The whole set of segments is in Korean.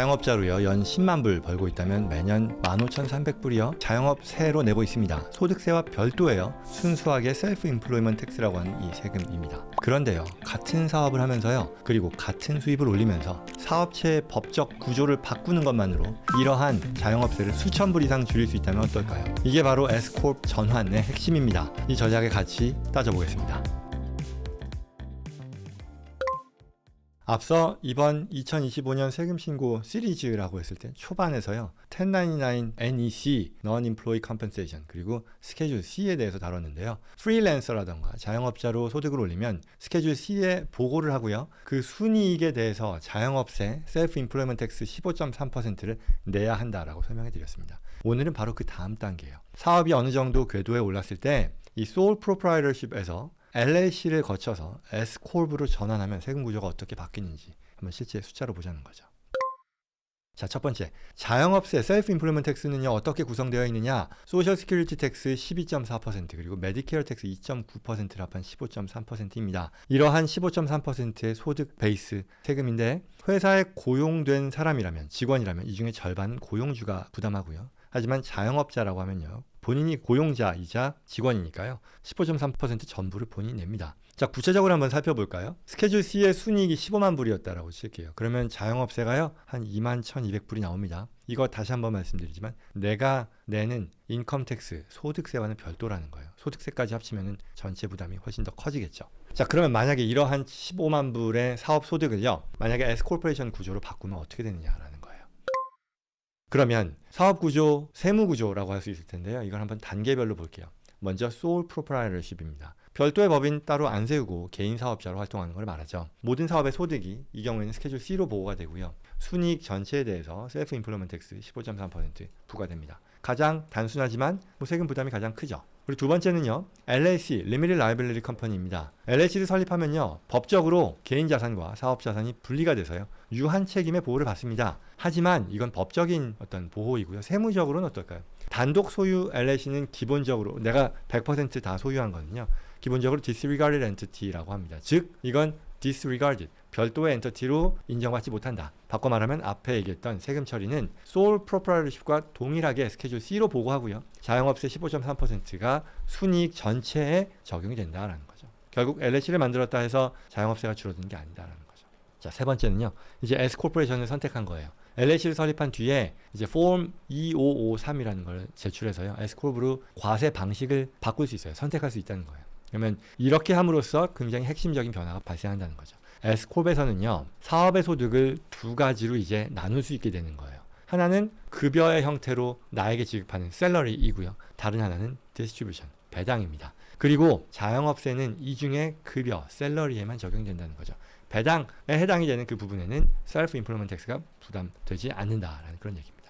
자영업자로요 연 10만 불 벌고 있다면 매년 15,300불이요 자영업세로 내고 있습니다. 소득세와 별도예요. 순수하게 셀프 인플로이먼트 텍스라고 하는 이 세금입니다. 그런데요, 같은 사업을 하면서요, 그리고 같은 수입을 올리면서 사업체의 법적 구조를 바꾸는 것만으로 이러한 자영업세를 수천 불 이상 줄일 수 있다면 어떨까요? 이게 바로 Scorp 전환의 핵심입니다. 이 전략의 가치 따져보겠습니다. 앞서 이번 2025년 세금 신고 시리즈라고 했을 때 초반에서요 1099 NEC Non-Employee Compensation 그리고 스케줄 C에 대해서 다뤘는데요. 프리랜서라던가 자영업자로 소득을 올리면 스케줄 C에 보고를 하고요. 그 순이익에 대해서 자영업세 셀프 인플로이먼트 텍스 15.3%를 내야 한다라고 설명해 드렸습니다. 오늘은 바로 그 다음 단계예요. 사업이 어느 정도 궤도에 올랐을 때 이 Sole Proprietorship에서 LLC를 거쳐서 Scorp으로 전환하면 세금 구조가 어떻게 바뀌는지 한번 실제 숫자로 보자는 거죠. 자, 첫 번째, 자영업세 셀프 인플로이먼트 텍스는요 어떻게 구성되어 있느냐? 소셜 시큐리티 텍스 12.4% 그리고 메디케어 텍스 2.9%를 합한 15.3%입니다. 이러한 15.3%의 소득 베이스 세금인데 회사에 고용된 사람이라면 직원이라면 이 중에 절반은 고용주가 부담하고요. 하지만 자영업자라고 하면요 본인이 고용자이자 직원이니까요 15.3% 전부를 본인이 냅니다. 자, 구체적으로 한번 살펴볼까요? 스케줄 C의 순이익이 15만 불이었다라고 칠게요. 그러면 자영업세가요 한 21,200불이 나옵니다. 이거 다시 한번 말씀드리지만 내가 내는 인컴 텍스 소득세와는 별도라는 거예요. 소득세까지 합치면 전체 부담이 훨씬 더 커지겠죠. 자, 그러면 만약에 이러한 15만 불의 사업 소득을요 만약에 Scorporation 구조로 바꾸면 어떻게 되느냐라는 거예요. 그러면 사업구조, 세무구조라고 할 수 있을 텐데요. 이걸 한번 단계별로 볼게요. 먼저 Sole Proprietorship입니다. 별도의 법인 따로 안 세우고 개인 사업자로 활동하는 걸 말하죠. 모든 사업의 소득이 이 경우에는 스케줄 C로 보고가 되고요. 순이익 전체에 대해서 셀프 인플로이먼트 텍스 15.3% 부과됩니다. 가장 단순하지만 세금 부담이 가장 크죠. 그리고 두 번째는요. LLC, Limited Liability Company입니다. LLC를 설립하면요. 법적으로 개인 자산과 사업 자산이 분리가 돼서요. 유한 책임의 보호를 받습니다. 하지만 이건 법적인 어떤 보호이고요. 세무적으로는 어떨까요? 단독 소유 LLC는 기본적으로 내가 100% 다 소유한 거는요. 기본적으로 disregarded entity라고 합니다. 즉, 이건 disregarded, 별도의 엔터티로 인정받지 못한다. 바꿔 말하면 앞에 얘기했던 세금 처리는 Sole Proprietorship과 동일하게 스케줄 C로 보고하고요. 자영업세 15.3%가 순이익 전체에 적용이 된다라는 거죠. 결국 LLC를 만들었다 해서 자영업세가 줄어드는 게 아니다라는 거죠. 자, 세 번째는요. 이제 Scorporation을 선택한 거예요. LLC를 설립한 뒤에 이제 Form 2553이라는 걸 제출해서요. Scorp으로 과세 방식을 바꿀 수 있어요. 선택할 수 있다는 거예요. 그러면 이렇게 함으로써 굉장히 핵심적인 변화가 발생한다는 거죠. Scorp에서는요, 사업의 소득을 두 가지로 이제 나눌 수 있게 되는 거예요. 하나는 급여의 형태로 나에게 지급하는 셀러리이고요. 다른 하나는 디스트리뷰션, 배당입니다. 그리고 자영업세는 이 중에 급여, 셀러리에만 적용된다는 거죠. 배당에 해당이 되는 그 부분에는 셀프 인플로이먼트 텍스가 부담되지 않는다라는 그런 얘기입니다.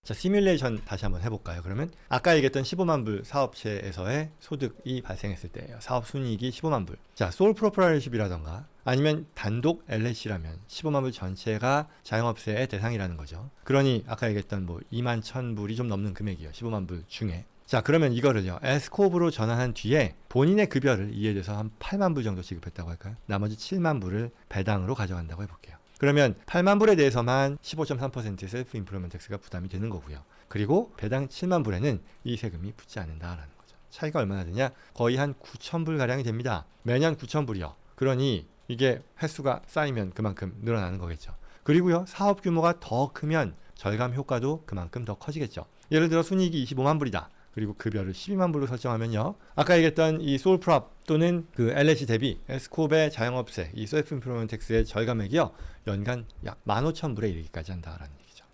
자, 시뮬레이션 다시 한번 해볼까요? 그러면 아까 얘기했던 15만 불 사업체에서의 소득이 발생했을 때예요. 사업 순이익이 15만 불. 자, Sole Proprietorship이라던가 아니면 단독 LLC라면 15만 불 전체가 자영업세의 대상이라는 거죠. 그러니 아까 얘기했던 2만 1,000불이 좀 넘는 금액이에요. 15만 불 중에. 자, 그러면 이거를요 Scorp으로 전환한 뒤에 본인의 급여를 이에 대해서 한 8만 불 정도 지급했다고 할까요? 나머지 7만 불을 배당으로 가져간다고 해볼게요. 그러면 8만 불에 대해서만 15.3%의 셀프 인플로이먼트 텍스가 부담이 되는 거고요. 그리고 배당 7만 불에는 이 세금이 붙지 않는다라는 거죠. 차이가 얼마나 되냐? 거의 한 9천 불 가량이 됩니다. 매년 9천 불이요. 그러니 이게 횟수가 쌓이면 그만큼 늘어나는 거겠죠. 그리고요, 사업 규모가 더 크면 절감 효과도 그만큼 더 커지겠죠. 예를 들어 순이익이 25만 불이다. 그리고 급여를 12만 불로 설정하면요. 아까 얘기했던 이 Sole Prop 또는 그 LLC 대비 Scorp의 자영업세, 이 셀프 인플로이먼트 텍스의 절감액이요. 연간 약 15,000불에 이르기까지 한다라는 얘기죠.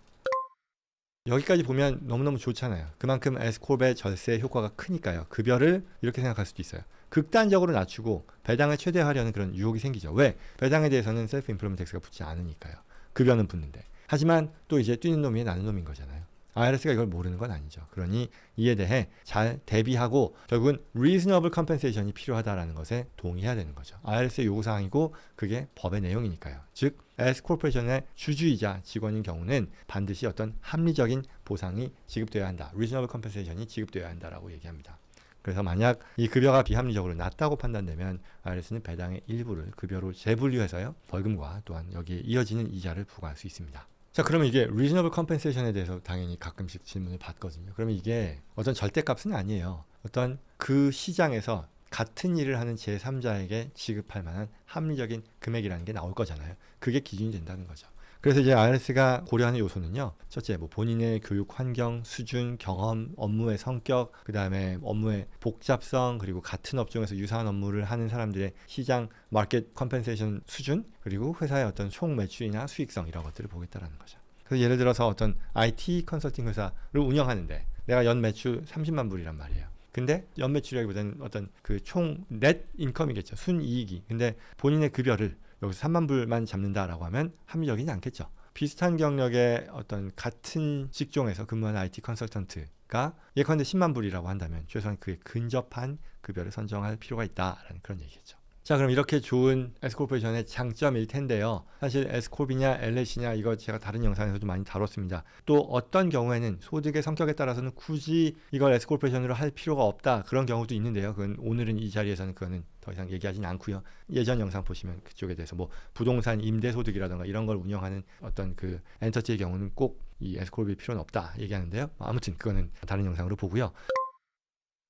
여기까지 보면 너무너무 좋잖아요. 그만큼 Scorp의 절세 효과가 크니까요. 급여를 이렇게 생각할 수도 있어요. 극단적으로 낮추고 배당을 최대화하려는 그런 유혹이 생기죠. 왜? 배당에 대해서는 셀프 인플로이먼트 텍스가 붙지 않으니까요. 급여는 붙는데. 하지만 또 이제 뛰는 놈이 나는 놈인 거잖아요. IRS가 이걸 모르는 건 아니죠. 그러니 이에 대해 잘 대비하고 결국은 reasonable compensation이 필요하다라는 것에 동의해야 되는 거죠. IRS의 요구사항이고 그게 법의 내용이니까요. 즉 Scorporation의 주주이자 직원인 경우는 반드시 어떤 합리적인 보상이 지급되어야 한다. reasonable compensation이 지급되어야 한다라고 얘기합니다. 그래서 만약 이 급여가 비합리적으로 낮다고 판단되면 IRS는 배당의 일부를 급여로 재분류해서요 벌금과 또한 여기에 이어지는 이자를 부과할 수 있습니다. 자, 그러면 이게 reasonable compensation에 대해서 당연히 가끔씩 질문을 받거든요. 그러면 이게 어떤 절대값은 아니에요. 어떤 그 시장에서 같은 일을 하는 제3자에게 지급할 만한 합리적인 금액이라는 게 나올 거잖아요. 그게 기준이 된다는 거죠. 그래서 이제 IRS가 고려하는 요소는요. 첫째, 뭐 본인의 교육 환경, 수준, 경험, 업무의 성격, 그 다음에 업무의 복잡성, 그리고 같은 업종에서 유사한 업무를 하는 사람들의 시장 마켓 컴펜세이션 수준, 그리고 회사의 어떤 총 매출이나 수익성 이런 것들을 보겠다라는 거죠. 그래서 예를 들어서 어떤 IT 컨설팅 회사를 운영하는데 내가 연 매출 30만 불이란 말이에요. 근데 연 매출이라기보다는 어떤 그 총 넷 인컴이겠죠. 순이익이. 근데 본인의 급여를 여기서 3만 불만 잡는다라고 하면 합리적이지 않겠죠. 비슷한 경력의 어떤 같은 직종에서 근무하는 IT 컨설턴트가 예컨대 10만 불이라고 한다면 최소한 그에 근접한 급여를 선정할 필요가 있다라는 그런 얘기겠죠. 자, 그럼 이렇게 좋은 S코퍼레이션의 장점일 텐데요. 사실 S코비냐 LLC냐 이거 제가 다른 영상에서도 많이 다뤘습니다. 또 어떤 경우에는 소득의 성격에 따라서는 굳이 이걸 S코퍼레이션으로 할 필요가 없다 그런 경우도 있는데요. 그건 오늘은 이 자리에서는 그거는 더 이상 얘기하지는 않고요. 예전 영상 보시면 그쪽에 대해서 뭐 부동산 임대소득이라든가 이런 걸 운영하는 어떤 그 엔터티의 경우는 꼭 이 S코비일 필요는 없다 얘기하는데요. 아무튼 그거는 다른 영상으로 보고요.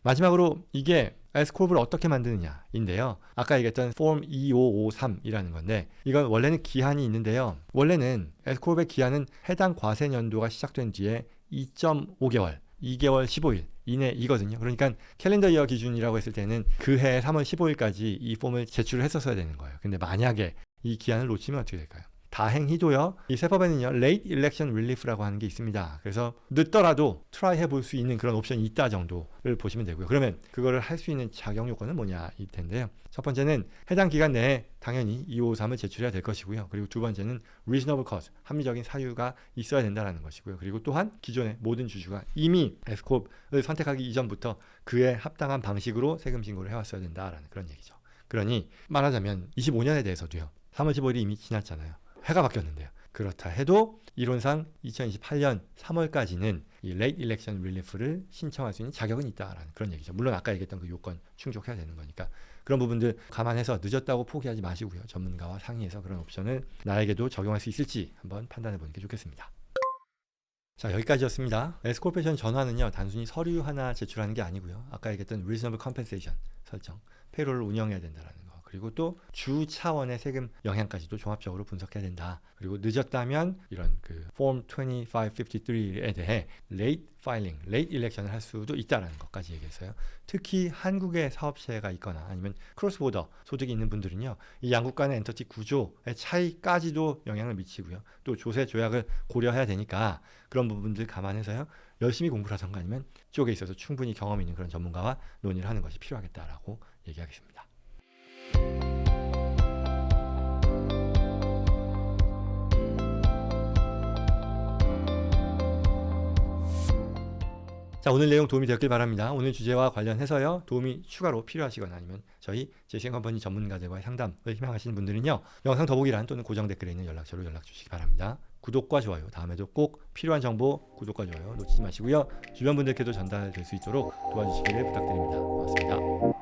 마지막으로 이게 S코업을 어떻게 만드느냐인데요. 아까 얘기했던 Form 2553이라는 건데 이건 원래는 기한이 있는데요. 원래는 S코업의 기한은 해당 과세 연도가 시작된 뒤에 2.5개월, 2개월 15일 이내이거든요. 그러니까 캘린더 이어 기준이라고 했을 때는 그 해 3월 15일까지 이 폼을 제출을 했었어야 되는 거예요. 근데 만약에 이 기한을 놓치면 어떻게 될까요? 다행히도요. 이 세법에는요. Late Election Relief라고 하는 게 있습니다. 그래서 늦더라도 트라이 해볼 수 있는 그런 옵션이 있다 정도를 보시면 되고요. 그러면 그거를 할 수 있는 자격 요건은 뭐냐일 텐데요. 첫 번째는 해당 기간 내에 당연히 2553을 제출해야 될 것이고요. 그리고 두 번째는 Reasonable Cause, 합리적인 사유가 있어야 된다는 것이고요. 그리고 또한 기존의 모든 주주가 이미 S코업을 선택하기 이전부터 그에 합당한 방식으로 세금 신고를 해왔어야 된다라는 그런 얘기죠. 그러니 말하자면 25년에 대해서도요. 3월 15일이 이미 지났잖아요. 해가 바뀌었는데요. 그렇다 해도 이론상 2028년 3월까지는 이 Late Election Relief를 신청할 수 있는 자격은 있다라는 그런 얘기죠. 물론 아까 얘기했던 그 요건 충족해야 되는 거니까 그런 부분들 감안해서 늦었다고 포기하지 마시고요. 전문가와 상의해서 그런 옵션을 나에게도 적용할 수 있을지 한번 판단해 보는 게 좋겠습니다. 자, 여기까지였습니다. S코퍼레이션 전환은요 단순히 서류 하나 제출하는 게 아니고요. 아까 얘기했던 Reasonable Compensation 설정, 페이롤을 운영해야 된다라는 거. 그리고 또 주 차원의 세금 영향까지도 종합적으로 분석해야 된다. 그리고 늦었다면 이런 그 Form 2553에 대해 Late Filing, Late Election을 할 수도 있다라는 것까지 얘기했어요. 특히 한국에 사업체가 있거나 아니면 크로스보더 소득이 있는 분들은요. 이 양국 간의 엔터티 구조의 차이까지도 영향을 미치고요. 또 조세 조약을 고려해야 되니까 그런 부분들 감안해서요. 열심히 공부를 하던가 아니면 쪽에 있어서 충분히 경험 있는 그런 전문가와 논의를 하는 것이 필요하겠다라고 얘기하겠습니다. 자, 오늘 내용 도움이 되었길 바랍니다. 오늘 주제와 관련해서요. 도움이 추가로 필요하시거나 아니면 저희 제시컴퍼니 전문가들과의 상담을 희망하시는 분들은요. 영상 더보기란 또는 고정 댓글에 있는 연락처로 연락 주시기 바랍니다. 구독과 좋아요, 다음에도 꼭 필요한 정보 구독과 좋아요 놓치지 마시고요. 주변 분들께도 전달될 수 있도록 도와주시기를 부탁드립니다. 고맙습니다.